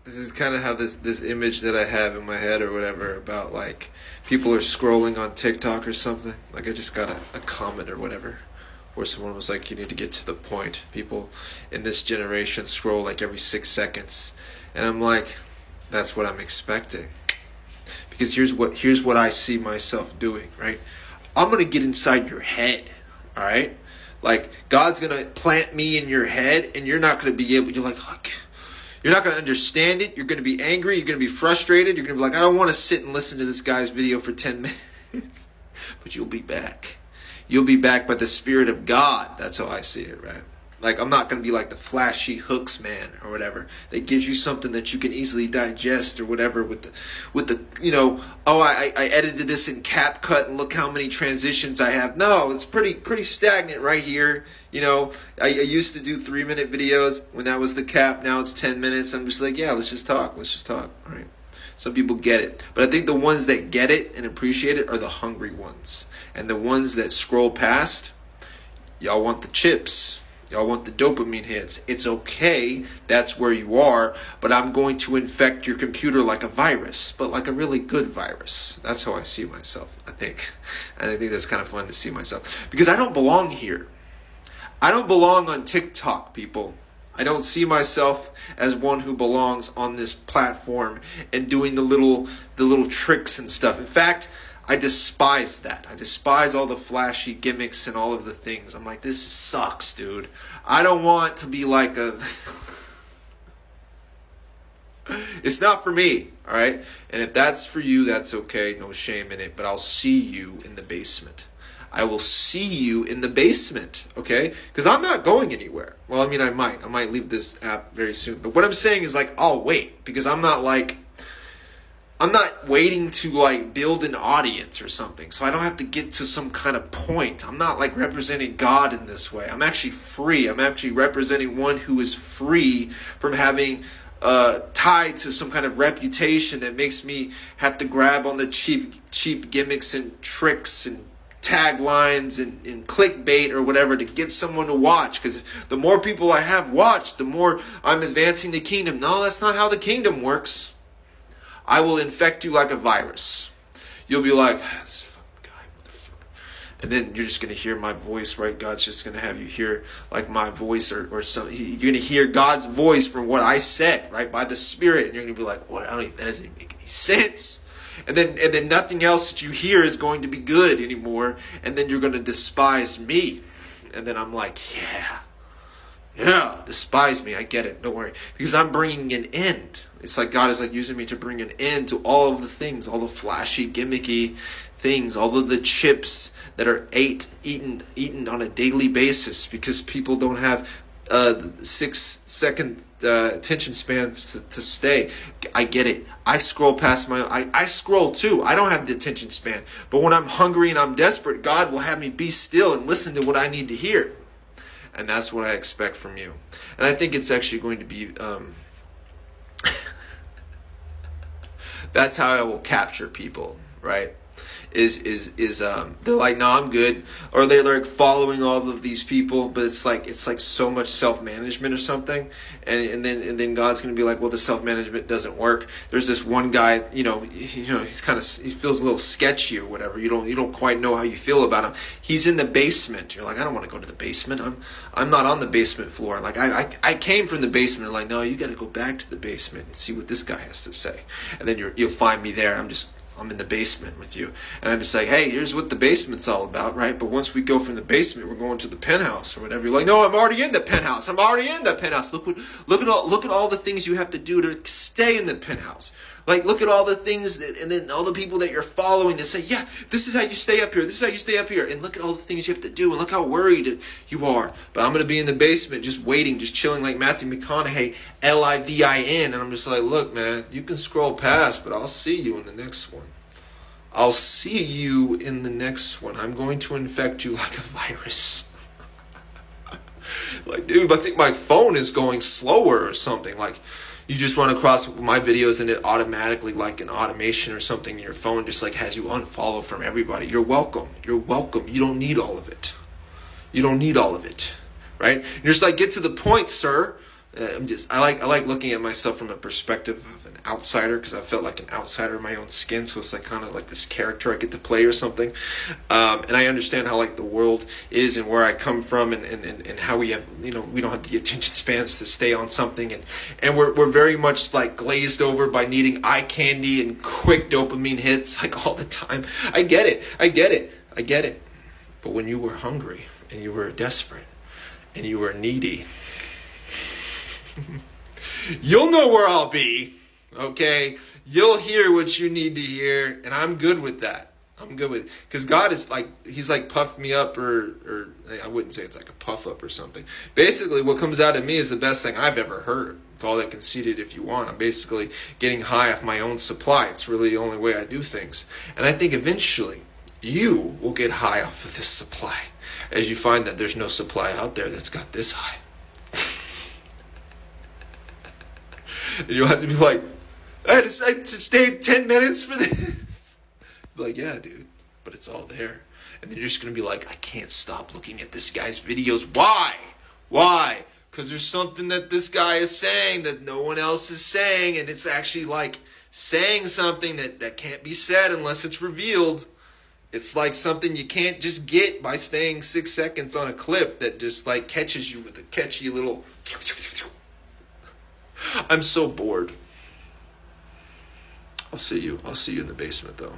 this is kind of how this image that I have in my head or whatever about like people are scrolling on TikTok or something. Like I just got a comment or whatever where someone was like, you need to get to the point. People in this generation scroll like every 6 seconds. And I'm like, that's what I'm expecting. Because here's what I see myself doing, right? I'm going to get inside your head, all right? Like, God's going to plant me in your head, and you're not going to be able, you're like, look, you're not going to understand it. You're going to be angry. You're going to be frustrated. You're going to be like, I don't want to sit and listen to this guy's video for 10 minutes. But you'll be back. You'll be back by the Spirit of God. That's how I see it, right? Like, I'm not going to be like the flashy hooks man or whatever that gives you something that you can easily digest or whatever with the you know, oh, I edited this in CapCut and look how many transitions I have. No, it's pretty stagnant right here. You know, I used to do 3-minute videos when that was the cap. Now it's 10 minutes. I'm just like, yeah, let's just talk. All right. Some people get it. But I think the ones that get it and appreciate it are the hungry ones. And the ones that scroll past, y'all want the chips. Y'all want the dopamine hits. It's okay. That's where you are. But I'm going to infect your computer like a virus. But like a really good virus. That's how I see myself, I think. And I think that's kind of fun to see myself. Because I don't belong here. I don't belong on TikTok, people. I don't see myself as one who belongs on this platform and doing the little tricks and stuff. In fact, I despise that. I despise all the flashy gimmicks and all of the things. I'm like, this sucks, dude. I don't want to be like a... It's not for me, all right? And if that's for you, that's okay. No shame in it. But I'll see you in the basement. I will see you in the basement, okay? Because I'm not going anywhere. Well, I mean, I might leave this app very soon. But what I'm saying is like, I'll wait. Because I'm not waiting to like build an audience or something. So I don't have to get to some kind of point. I'm not like representing God in this way. I'm actually free. I'm actually representing one who is free from having tied to some kind of reputation that makes me have to grab on the cheap gimmicks and tricks and taglines and clickbait or whatever to get someone to watch. Because the more people I have watched, the more I'm advancing the kingdom. No, that's not how the kingdom works. I will infect you like a virus. You'll be like, this fucking guy, motherfucker. And then you're just going to hear my voice, right? God's just going to have you hear like my voice or something. You're going to hear God's voice from what I said, right? By the Spirit. And you're going to be like, what? That doesn't even make any sense. And then nothing else that you hear is going to be good anymore. And then you're going to despise me. And then I'm like, yeah, despise me. I get it. Don't worry. Because I'm bringing an end. It's like God is like using me to bring an end to all of the things, all the flashy, gimmicky things, all of the chips that are eaten on a daily basis because people don't have 6-second attention spans to stay. I get it. I scroll past I scroll too. I don't have the attention span. But when I'm hungry and I'm desperate, God will have me be still and listen to what I need to hear. And that's what I expect from you. And I think it's actually going to be... that's how I will capture people, right? They're like, no, I'm good, or they're like following all of these people, but it's like so much self-management or something, and then God's gonna be like, well, the self-management doesn't work. There's this one guy, he feels a little sketchy or whatever. You don't quite know how you feel about him. He's in the basement. You're like, I don't want to go to the basement. I'm not on the basement floor. Like I came from the basement. Like, no, you got to go back to the basement and see what this guy has to say, and then you'll find me there. I'm in the basement with you. And I'm just like, hey, here's what the basement's all about, right? But once we go from the basement, we're going to the penthouse or whatever. You're like, no, I'm already in the penthouse. Look at all the things you have to do to stay in the penthouse. Like, look at all the things and then all the people that you're following that say, yeah, this is how you stay up here. This is how you stay up here. And look at all the things you have to do. And look how worried you are. But I'm going to be in the basement just waiting, just chilling like Matthew McConaughey, Livin. And I'm just like, look, man, you can scroll past, but I'll see you in the next one. I'll see you in the next one. I'm going to infect you like a virus. Like, dude, I think my phone is going slower or something. Like, you just run across my videos and it automatically, like an automation or something in your phone, just like has you unfollow from everybody. You're welcome. You're welcome. You don't need all of it. You don't need all of it. Right? You're just like, get to the point, sir. I like looking at myself from a perspective of an outsider because I felt like an outsider in my own skin. So it's like kind of like this character I get to play or something. And I understand how like the world is and where I come from and how we have, you know, we don't have the attention spans to stay on something, and we're very much like glazed over by needing eye candy and quick dopamine hits like all the time. I get it. I get it. I get it. But when you were hungry and you were desperate and you were needy, you'll know where I'll be, okay? You'll hear what you need to hear, and I'm good with that. I'm good with it. Because God is like, he's like puffed me up, or I wouldn't say it's like a puff up or something. Basically, what comes out of me is the best thing I've ever heard. Call that conceited if you want. I'm basically getting high off my own supply. It's really the only way I do things. And I think eventually, you will get high off of this supply as you find that there's no supply out there that's got this high. And you'll have to be like, I had to stay 10 minutes for this. Be like, yeah, dude, but it's all there. And then you're just going to be like, I can't stop looking at this guy's videos. Why? Why? Because there's something that this guy is saying that no one else is saying. And it's actually like saying something that can't be said unless it's revealed. It's like something you can't just get by staying 6 seconds on a clip that just like catches you with a catchy little... I'm so bored. I'll see you in the basement though.